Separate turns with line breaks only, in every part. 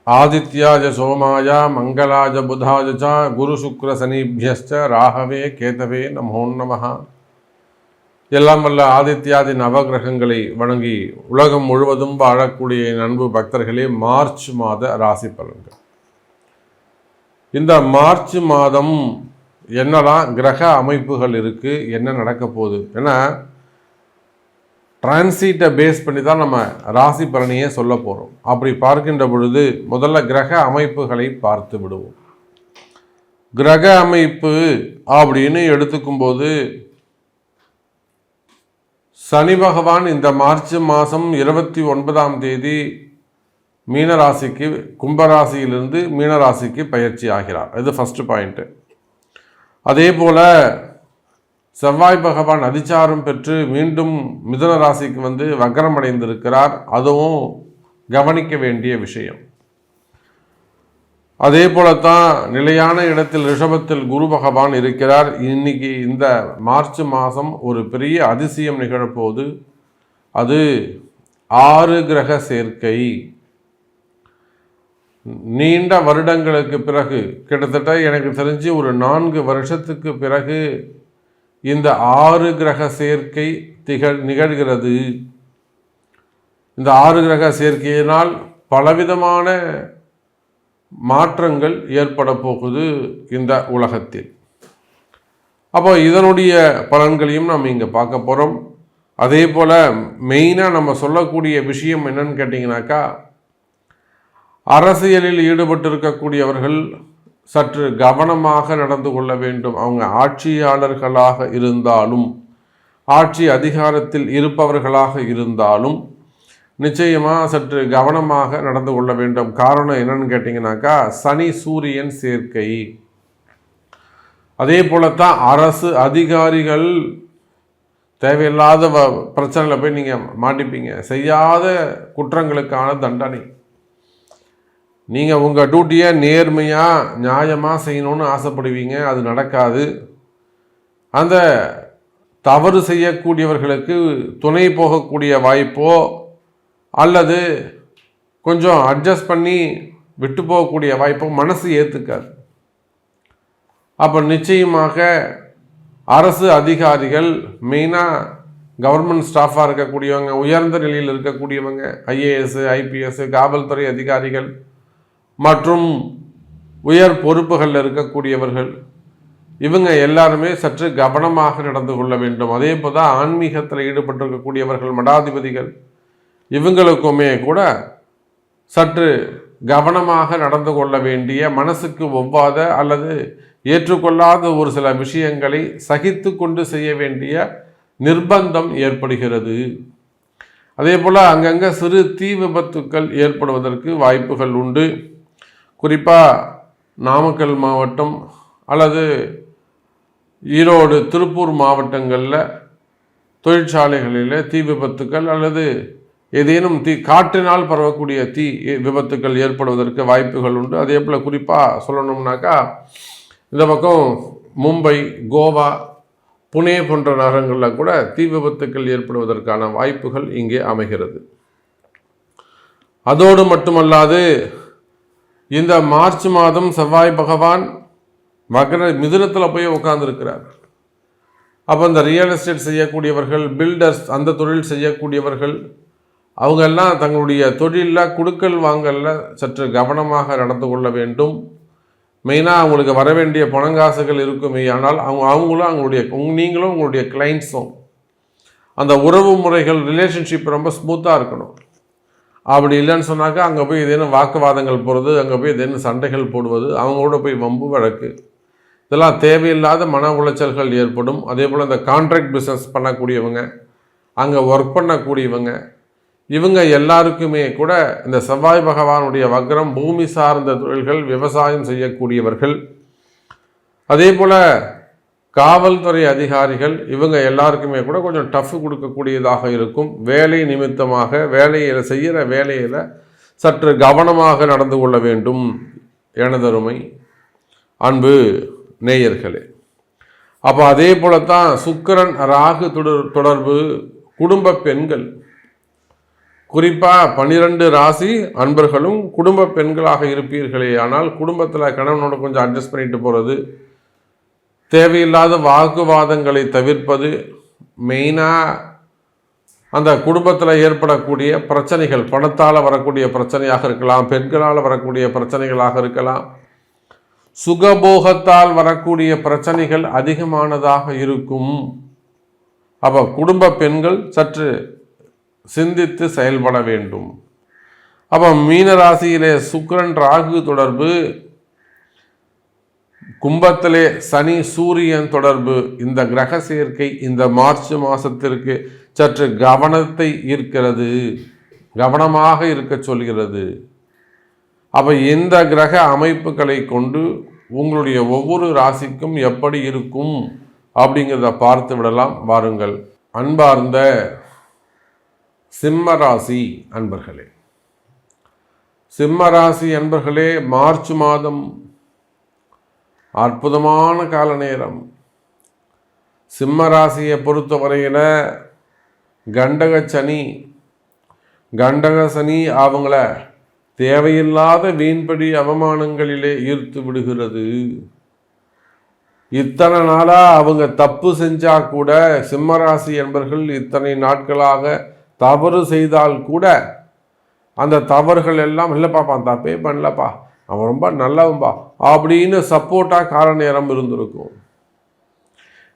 ஆதித்யாஜ சோமாய மங்களாஜ புதாஜ குரு சுக்ர சனிபியஸ்ச ராகவே கேதவே நமோ நமஹ. எல்லாம் வல்ல ஆதித்யாதி நவகிரகங்களை வணங்கி உலகம் முழுவதும் வாழக்கூடிய அன்பு பக்தர்களே, மார்ச் மாத ராசி பலன்கள். இந்த மார்ச் மாதம் என்னெல்லாம் கிரக அமைப்புகள் இருக்குது, என்ன நடக்க போகுது, ஏன்னா டிரான்சிட்டை பேஸ் பண்ணி தான் நம்ம ராசி பலனையே சொல்ல போகிறோம். அப்படி பார்க்கின்ற பொழுது முதல்ல கிரக அமைப்புகளை பார்த்து விடுவோம். கிரக அமைப்பு அப்படின்னு எடுத்துக்கும்போது சனி பகவான் இந்த மார்ச் மாதம் 29ஆம் தேதி மீனராசிக்கு, கும்பராசியிலிருந்து மீனராசிக்கு பயிற்சி ஆகிறார். இது ஃபஸ்ட்டு பாயிண்ட்டு. அதே போல் செவ்வாய் பகவான் அதிச்சாரம் பெற்று மீண்டும் மிதுன ராசிக்கு வந்து வக்ரம் அடைந்திருக்கிறார். அதுவும் கவனிக்க வேண்டிய விஷயம். அதே போலத்தான் நிலையான இடத்தில் ரிஷபத்தில் குரு பகவான் இருக்கிறார். இன்னைக்கு இந்த மார்ச் மாதம் ஒரு பெரிய அதிசயம் நிகழப்போது. அது 6 கிரக சேர்க்கை. நீண்ட வருடங்களுக்கு பிறகு, கிட்டத்தட்ட எனக்கு தெரிஞ்சு ஒரு 4 வருஷத்துக்கு பிறகு இந்த 6 கிரக சேர்க்கை நிகழ்கிறது. இந்த 6 கிரக சேர்க்கையினால் பலவிதமான மாற்றங்கள் ஏற்பட போகுது இந்த உலகத்தில். அப்போ இதனுடைய பலன்களையும் நம்ம இங்கே பார்க்க போகிறோம். அதே போல் மெயினாக நம்ம சொல்லக்கூடிய விஷயம் என்னன்னு கேட்டிங்கனாக்கா, அரசியலில் ஈடுபட்டிருக்கக்கூடியவர்கள் சற்று கவனமாக நடந்து கொள்ள வேண்டும். அவங்க ஆட்சியாளர்களாக இருந்தாலும், ஆட்சி அதிகாரத்தில் இருப்பவர்களாக இருந்தாலும் நிச்சயமாக சற்று கவனமாக நடந்து கொள்ள வேண்டும். காரணம் என்னன்னு கேட்டிங்கனாக்கா, சனி சூரியன் சேர்க்கை. அதே போலத்தான் அரசு அதிகாரிகள் தேவையில்லாத பிரச்சனையில் போய் நீங்கள் மாட்டிப்பீங்க. செய்யாத குற்றங்களுக்கான தண்டனை. நீங்கள் உங்கள் டியூட்டியை நேர்மையாக நியாயமாக செய்யணும்னு ஆசைப்படுவீங்க, அது நடக்காது. அந்த தவறு செய்யக்கூடியவர்களுக்கு துணை போகக்கூடிய வாய்ப்போ அல்லது கொஞ்சம் அட்ஜஸ்ட் பண்ணி விட்டு போகக்கூடிய வாய்ப்போ மனசு ஏற்றுக்காது. அப்போ நிச்சயமாக அரசு அதிகாரிகள், மெயினாக கவர்மெண்ட் ஸ்டாஃபாக இருக்கக்கூடியவங்க, உயர்ந்த நிலையில் இருக்கக்கூடியவங்க, ஐஏஎஸ், ஐபிஎஸ், காவல்துறை அதிகாரிகள் மற்றும் உயர் பொறுப்புகளில் இருக்கக்கூடியவர்கள், இவங்க எல்லாருமே சற்று கவனமாக நடந்து கொள்ள வேண்டும். அதே போல் தான் ஆன்மீகத்தில் ஈடுபட்டிருக்கக்கூடியவர்கள், மடாதிபதிகள், இவங்களுக்குமே கூட சற்று கவனமாக நடந்து கொள்ள வேண்டிய, மனசுக்கு ஒவ்வாத அல்லது ஏற்றுக்கொள்ளாத ஒரு சில விஷயங்களை சகித்து கொண்டு செய்ய வேண்டிய நிர்பந்தம் ஏற்படுகிறது. அதே போல் அங்கங்கே சிறு தீ விபத்துக்கள் ஏற்படுவதற்கு வாய்ப்புகள் உண்டு. குறிப்பாக நாமக்கல் மாவட்டம் அல்லது ஈரோடு, திருப்பூர் மாவட்டங்களில் தொழிற்சாலைகளில் தீ விபத்துக்கள் அல்லது ஏதேனும் காற்றினால் பரவக்கூடிய தீ விபத்துக்கள் ஏற்படுவதற்கு வாய்ப்புகள் உண்டு. அதே போல் குறிப்பாக சொல்லணும்னாக்கா, இந்த பக்கம் மும்பை, கோவா, புனே போன்ற நகரங்களில் கூட தீ விபத்துக்கள் ஏற்படுவதற்கான வாய்ப்புகள் இங்கே அமைகிறது. அதோடு மட்டுமல்லாது இந்த மார்ச் மாதம் செவ்வாய் பகவான் மிதுனத்தில் போய் உட்கார்ந்துருக்கிறார். அப்போ இந்த ரியல் எஸ்டேட் செய்யக்கூடியவர்கள், பில்டர்ஸ், அந்த தொழில் செய்யக்கூடியவர்கள், அவங்கெல்லாம் தங்களுடைய தொழிலில் கொடுக்கல் வாங்கலில் சற்று கவனமாக நடந்து கொள்ள வேண்டும். மெயினாக அவங்களுக்கு வர வேண்டிய பணங்காசுகள் இருக்குமே, ஆனால் நீங்களும் உங்களுடைய கிளைண்ட்ஸும் அந்த உறவு முறைகள், ரிலேஷன்ஷிப் ரொம்ப ஸ்மூத்தாக இருக்கணும். அப்படி இல்லைன்னு சொன்னாக்கா அங்கே போய் ஏதேனும் வாக்குவாதங்கள் போகிறது, அங்கே போய் ஏதேனும் சண்டைகள் போடுவது, அவங்களோட போய் வம்பு வழக்கு, இதெல்லாம் தேவையில்லாத மன உளைச்சல்கள் ஏற்படும். அதே போல் இந்த கான்ட்ராக்ட் பிஸ்னஸ் பண்ணக்கூடியவங்க, அங்கே ஒர்க் பண்ணக்கூடியவங்க, இவங்க எல்லாருக்குமே கூட இந்த செவ்வாய் பகவானுடைய வக்ரம், பூமி சார்ந்த தொழில்கள், விவசாயம் செய்யக்கூடியவர்கள், அதே போல் காவல்துறை அதிகாரிகள், இவங்க எல்லாருக்குமே கூட கொஞ்சம் டஃப் கொடுக்கக்கூடியதாக இருக்கும். வேலை நிமித்தமாக செய்கிற வேலையில் சற்று கவனமாக நடந்து கொள்ள வேண்டும் எனதருமை அன்பு நேயர்களே. அப்போ அதே போலத்தான் சுக்கிரன் ராகு தொடர்பு, குடும்ப பெண்கள், குறிப்பாக 12 ராசி அன்பர்களும் குடும்ப பெண்களாக இருப்பீர்களே, ஆனால் குடும்பத்தில் கணவனோட கொஞ்சம் அட்ஜஸ்ட் பண்ணிட்டு போகிறது, தேவையில்லாத வாக்குவாதங்களை தவிர்ப்பது, மெயினாக அந்த குடும்பத்தில் ஏற்படக்கூடிய பிரச்சனைகள், பணத்தால் வரக்கூடிய பிரச்சனையாக இருக்கலாம், பெண்களால் வரக்கூடிய பிரச்சனைகளாக இருக்கலாம், சுகபோகத்தால் வரக்கூடிய பிரச்சனைகள் அதிகமானதாக இருக்கும். அப்போ குடும்ப பெண்கள் சற்று சிந்தித்து செயல்பட வேண்டும். அப்போ மீன ராசியிலே சுக்கிரன் ராகு தொடர்பு, கும்பத்திலே சனி சூரியன் தொடர்பு, இந்த கிரக சேர்க்கை இந்த மார்ச் மாதத்திற்கு சற்று கவனத்தை ஈர்க்கிறது, கவனமாக இருக்க சொல்கிறது. அப்போ இந்த கிரக அமைப்புகளை கொண்டு உங்களுடைய ஒவ்வொரு ராசிக்கும் எப்படி இருக்கும் அப்படிங்கிறத பார்த்து விடலாம். வாருங்கள். அன்பார்ந்த சிம்ம ராசி அன்பர்களே, சிம்ம ராசி அன்பர்களே, மார்ச் மாதம் அற்புதமான கால நேரம். சிம்ம ராசியை பொறுத்தவரையில் கண்டக சனி அவங்கள தேவையில்லாத வீண்படி அவமானங்களிலே ஈர்த்து விடுகிறது. இத்தனை நாளாக அவங்க தப்பு செஞ்சா கூட, சிம்மராசி என்பர்கள் இத்தனை நாட்களாக தவறு செய்தால் கூட அந்த தவறுகள் எல்லாம் இல்லைப்பா தப்பே பண்ணலப்பா, அவன் ரொம்ப நல்லவன்பா அப்படின்னு சப்போர்ட்டாக கால நேரம் இருந்திருக்கும்.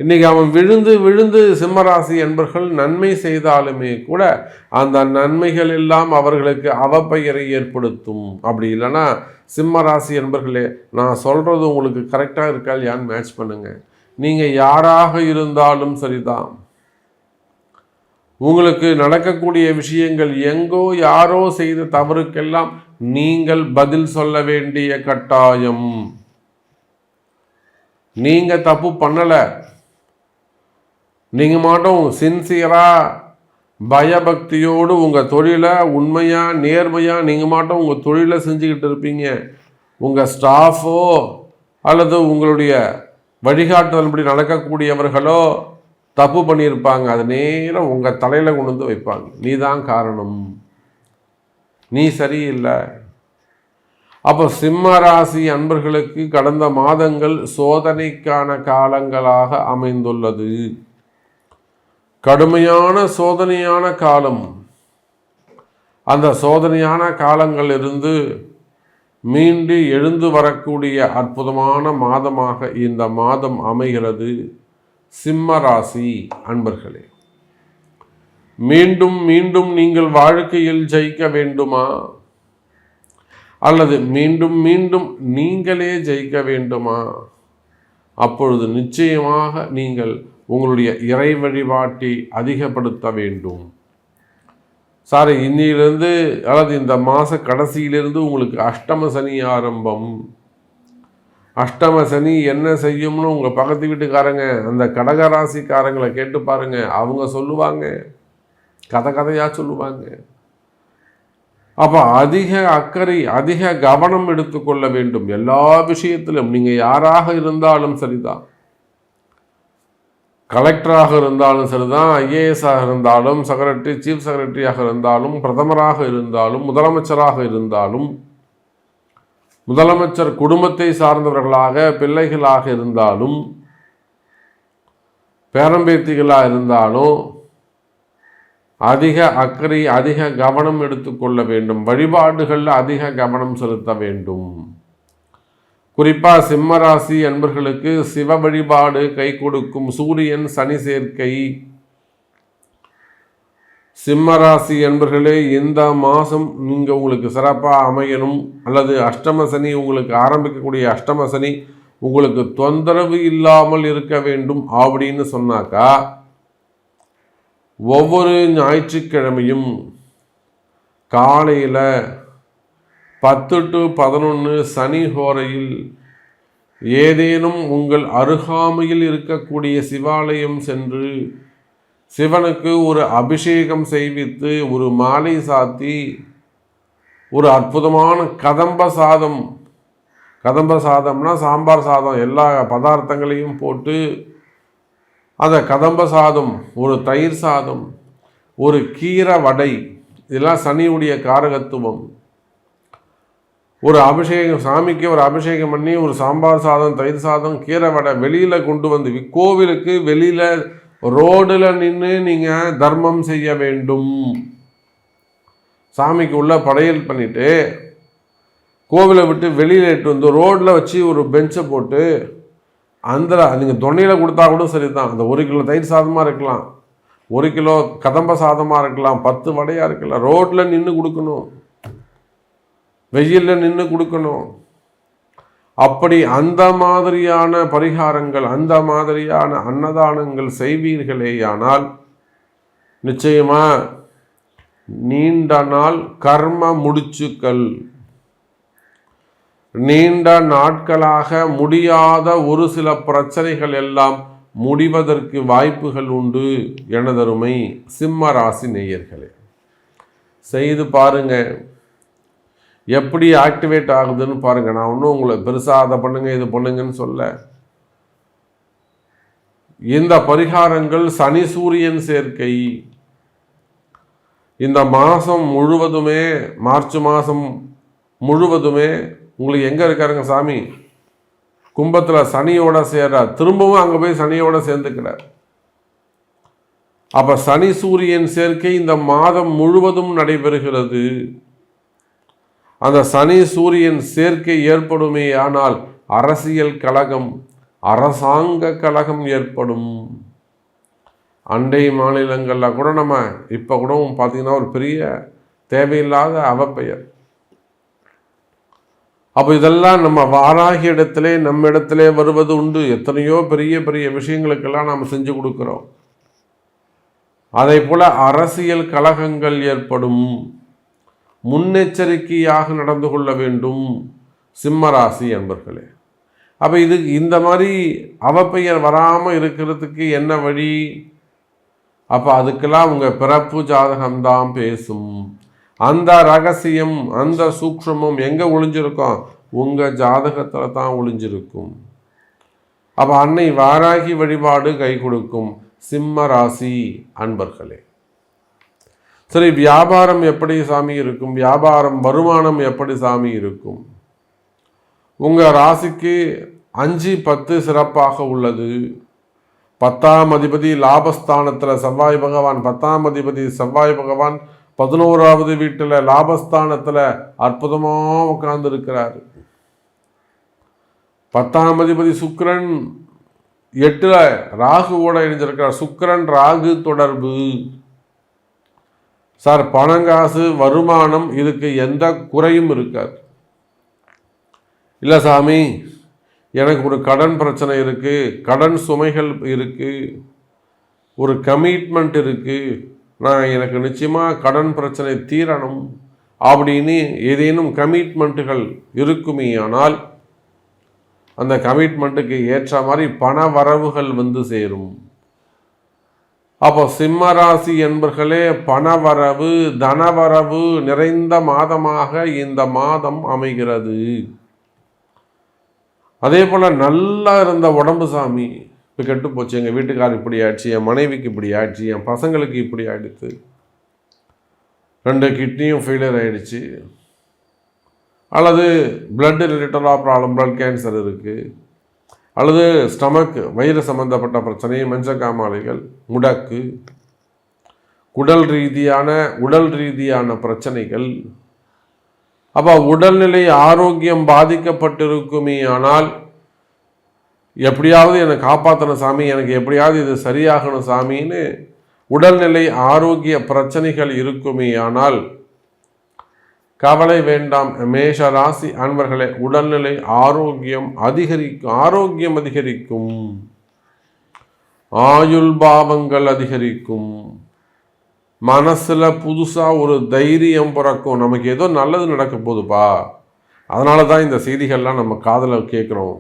இன்னைக்கு அவன் விழுந்து விழுந்து சிம்மராசி என்பர்கள் நன்மை செய்தாலுமே கூட அந்த நன்மைகள் எல்லாம் அவர்களுக்கு அவப்பெயரை ஏற்படுத்தும். அப்படி இல்லைன்னா சிம்மராசி என்பர்களே, நான் சொல்கிறது உங்களுக்கு கரெக்டாக இருக்கா இல்லையான்னு மேட்ச் பண்ணுங்க. நீங்கள் யாராக இருந்தாலும் சரிதான், உங்களுக்கு நடக்கக்கூடிய விஷயங்கள் எங்கோ யாரோ செய்த தவறுக்கெல்லாம் நீங்கள் பதில் சொல்ல வேண்டிய கட்டாயம். நீங்கள் தப்பு பண்ணலை, நீங்கள் மாட்டோம் சின்சியராக பயபக்தியோடு உங்கள் தொழிலை உண்மையாக நேர்மையாக நீங்கள் மாட்டோம் உங்கள் தொழிலை செஞ்சுக்கிட்டு இருப்பீங்க. உங்கள் ஸ்டாஃபோ அல்லது உங்களுடைய வழிகாட்டுதல்படி நடக்கக்கூடியவர்களோ தப்பு பண்ணியிருப்பாங்க, அது நேரம் உங்கள் தலையில் கொண்டு வந்து வைப்பாங்க. நீ தான் காரணம், நீ சரியில்லை. அப்போ சிம்ம ராசி அன்பர்களுக்கு கடந்த மாதங்கள் சோதனைக்கான காலங்களாக அமைந்துள்ளது. கடுமையான சோதனையான காலம். அந்த சோதனையான காலங்களிலிருந்து மீண்டு எழுந்து வரக்கூடிய அற்புதமான மாதமாக இந்த மாதம் அமைகிறது. சிம்ம ராசி அன்பர்களே, மீண்டும் மீண்டும் நீங்கள் வாழ்க்கையில் ஜெயிக்க வேண்டுமா அல்லது மீண்டும் மீண்டும் நீங்களே ஜெயிக்க வேண்டுமா? அப்பொழுது நிச்சயமாக நீங்கள் உங்களுடைய இறை வழிபாட்டை அதிகப்படுத்த வேண்டும். சாரி, இன்னிலிருந்து அல்லது இந்த மாத கடைசியிலிருந்து உங்களுக்கு அஷ்டம சனி ஆரம்பம். அஷ்டம சனி என்ன செய்யும்னு உங்கள் பக்கத்து வீட்டுக்காரங்க அந்த கடகராசிக்காரங்களை கேட்டு பாருங்க, அவங்க சொல்லுவாங்க, கதையாக சொல்லுவாங்க. அப்போ அதிக அக்கறை அதிக கவனம் எடுத்துக்கொள்ள வேண்டும் எல்லா விஷயத்திலும். நீங்கள் யாராக இருந்தாலும் சரிதான், கலெக்டராக இருந்தாலும் சரிதான், ஐஏஎஸ்ஸாக இருந்தாலும், செக்ரட்டரி சீஃப் செக்ரட்டரியாக இருந்தாலும், பிரதமராக இருந்தாலும், முதலமைச்சராக இருந்தாலும், முதலமைச்சர் குடும்பத்தை சார்ந்தவர்களாக பிள்ளைகளாக இருந்தாலும், பேரம்பேத்திகளாக இருந்தாலும் அதிக அக்கறை அதிக கவனம் எடுத்துக்கொள்ள வேண்டும். வழிபாடுகளில் அதிக கவனம் செலுத்த வேண்டும். குறிப்பாக சிம்மராசி என்பர்களுக்கு சிவ வழிபாடு கை கொடுக்கும். சூரியன் சனி சேர்க்கை. சிம்மராசி என்பர்களே, இந்த மாதம் நீங்கள் உங்களுக்கு சிறப்பாக அமையணும் அல்லது அஷ்டம சனி உங்களுக்கு ஆரம்பிக்கக்கூடிய அஷ்டம சனி உங்களுக்கு தொந்தரவு இல்லாமல் இருக்க வேண்டும் அப்படின்னு சொன்னாக்கா, ஒவ்வொரு ஞாயிற்றுக்கிழமையும் காலையில் 10 to 11 சனி ஹோரையில் ஏதேனும் உங்கள் அருகாமையில் இருக்கக்கூடிய சிவாலயம் சென்று சிவனுக்கு ஒரு அபிஷேகம் செய்வித்து ஒரு மாலை சாத்தி ஒரு அற்புதமான கதம்ப சாதம்னா சாம்பார் சாதம் எல்லா பதார்த்தங்களையும் போட்டு அந்த கதம்ப சாதம், ஒரு தயிர் சாதம், ஒரு கீரை வடை, இதெல்லாம் சனியுடைய காரகத்துவம். ஒரு அபிஷேகம், சாமிக்கு ஒரு அபிஷேகம் பண்ணி ஒரு சாம்பார் சாதம், தயிர் சாதம், கீரை வடை வெளியில் கொண்டு வந்து கோவிலுக்கு வெளியில் ரோடில் நின்று நீங்கள் தர்மம் செய்ய வேண்டும். சாமிக்கு உள்ள படையல் பண்ணிவிட்டு கோவிலை விட்டு வெளியில் இட்டு வந்து ரோட்டில் வச்சு ஒரு பெஞ்சை போட்டு அந்த நீங்கள் தொன்னையில் கொடுத்தா கூட சரி தான். அந்த 1 கிலோ தயிர் சாதமாக இருக்கலாம், 1 கிலோ கதம்ப சாதமாக இருக்கலாம், 10 வடையாக இருக்கலாம், ரோட்டில் நின்று கொடுக்கணும், வெயிலில் நின்று கொடுக்கணும். அப்படி அந்த மாதிரியான பரிகாரங்கள், அந்த மாதிரியான அன்னதானங்கள் செய்வீர்களேயானால் நிச்சயமா நீண்ட நாள் கர்ம முடிச்சுக்கள், நீண்ட நாட்களாக முடியாத ஒரு சில பிரச்சனைகள் எல்லாம் முடிவதற்கு வாய்ப்புகள் உண்டு. எனதருமை சிம்ம ராசி நேயர்களே, செய்து பாருங்க, எப்படி ஆக்டிவேட் ஆகுதுன்னு பாருங்க. நான் ஒன்றும் உங்களை பெருசாக அதை பண்ணுங்க இது பண்ணுங்கன்னு சொல்ல. இந்த பரிகாரங்கள் சனி சூரியன் சேர்க்கை இந்த மாதம் முழுவதுமே, மார்ச் மாதம் முழுவதுமே உங்களுக்கு எங்கே இருக்காருங்க சாமி? கும்பத்தில் சனியோட சேர்றார், திரும்பவும் அங்கே போய் சனியோட சேர்ந்துக்கிறார். அப்போ சனி சூரியன் சேர்க்கை இந்த மாதம் முழுவதும் நடைபெறுகிறது. அந்த சனி சூரியன் சேர்க்கை ஏற்படுமே ஆனால் அரசியல் கலகம், அரசாங்க கலகம் ஏற்படும். அண்டை மாநிலங்களில் கூட நம்ம இப்போ கூட பார்த்தீங்கன்னா ஒரு பெரிய தேவையில்லாத அவப்பெயர். அப்போ இதெல்லாம் நம்ம வாராகி இடத்திலே நம்ம இடத்திலே வருவது உண்டு. எத்தனையோ பெரிய பெரிய விஷயங்களுக்கெல்லாம் நாம் செஞ்சு கொடுக்குறோம். அதை போல அரசியல் கலகங்கள் ஏற்படும். முன்னெச்சரிக்கையாக நடந்து கொள்ள வேண்டும் சிம்மராசி அன்பர்களே. அப்போ இது இந்த மாதிரி அவப்பெயர் வராமல் இருக்கிறதுக்கு என்ன வழி? அப்போ அதுக்கெல்லாம் உங்கள் பிறப்பு ஜாதகம்தான் பேசும். அந்த ரகசியம், அந்த சூக்ஷ்மம் எங்கே ஒளிஞ்சிருக்கும்? உங்கள் ஜாதகத்தில் தான் ஒளிஞ்சிருக்கும். அப்போ அன்னை வாராகி வழிபாடு கை கொடுக்கும் சிம்ம ராசி அன்பர்களே. சரி, வியாபாரம் எப்படி சாமி இருக்கும்? வியாபாரம் வருமானம் எப்படி சாமி இருக்கும்? உங்கள் ராசிக்கு 5, 10 சிறப்பாக உள்ளது. 10ஆம் அதிபதி லாபஸ்தானத்தில் செவ்வாய் பகவான், 10ஆம் அதிபதி செவ்வாய் பகவான் 11வது வீட்டில் லாபஸ்தானத்தில் அற்புதமாக உட்கார்ந்து இருக்கிறார். 10ஆம் அதிபதி சுக்கிரன் 8ல் ராகுவோட இணைஞ்சிருக்கிறார். சுக்கிரன் ராகு தொடர்பு. சார், பணங்காசு வருமானம் இதுக்கு எந்த குறையும் இருக்காது. இல்லை சாமி, எனக்கு ஒரு கடன் பிரச்சனை இருக்குது, கடன் சுமைகள் இருக்குது, ஒரு கமிட்மெண்ட் இருக்குது, எனக்கு நிச்சயமாக கடன் பிரச்சனை தீரணும் அப்படின்னு ஏதேனும் கமிட்மெண்ட்டுகள் இருக்குமே ஆனால் அந்த கமிட்மெண்ட்டுக்கு ஏற்ற மாதிரி பண வரவுகள் வந்து சேரும். அப்போ சிம்மராசி என்பர்களே, பணவரவு, தனவரவு நிறைந்த மாதமாக இந்த மாதம் அமைகிறது. அதே போல் நல்லா இருந்த உடம்பு சாமி இப்போ கெட்டு போச்சு, எங்கள் வீட்டுக்கார் இப்படி ஆயிடுச்சு, என் மனைவிக்கு இப்படி ஆயிடுச்சு, என் பசங்களுக்கு இப்படி ஆயிடுச்சு, 2 கிட்னியும் ஃபெயிலியர் ஆகிடுச்சு, அல்லது பிளட் ரிலேட்டடாக ப்ராப்ளம், பிளட் கேன்சர் இருக்குது, அல்லது ஸ்டமக் வயிறு சம்பந்தப்பட்ட பிரச்சனை, மஞ்சக்காமாலைகள், முடக்கு, உடல் ரீதியான பிரச்சனைகள். அப்போ உடல்நிலை ஆரோக்கியம் பாதிக்கப்பட்டிருக்குமே ஆனால் எப்படியாவது என்னை காப்பாற்றணும் சாமி, எனக்கு எப்படியாவது இது சரியாகணும் சாமின்னு உடல்நிலை ஆரோக்கிய பிரச்சனைகள் இருக்குமே ஆனால் கவலை வேண்டாம் மேஷ ராசி அன்பர்களே. உடல்நிலை ஆரோக்கியம் அதிகரிக்கும், ஆயுள் பாவங்கள் அதிகரிக்கும், மனசில் புதுசாக ஒரு தைரியம் பிறக்கும். நமக்கு ஏதோ நல்லது நடக்க போகுதுப்பா, அதனால தான் இந்த செய்திகள்லாம் நம்ம காதில் கேட்குறோம்.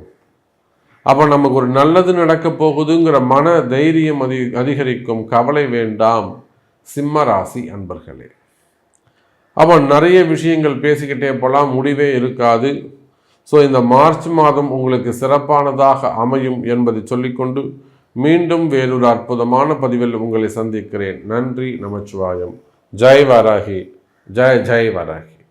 அப்போ நமக்கு ஒரு நல்லது நடக்க போகுதுங்கிற மன தைரியம் அதிகரிக்கும். கவலை வேண்டாம் சிம்ம ராசி அன்பர்களே. அப்போ நிறைய விஷயங்கள் பேசிக்கிட்டே போகலாம், முடிவே இருக்காது. ஸோ இந்த மார்ச் மாதம் உங்களுக்கு சிறப்பானதாக அமையும் என்பதை சொல்லிக்கொண்டு மீண்டும் வேறொரு அற்புதமான பதிவில் உங்களை சந்திக்கிறேன். நன்றி, நமச்சிவாயம். ஜெய் வாராகி. ஜெய் ஜெய் வராகி.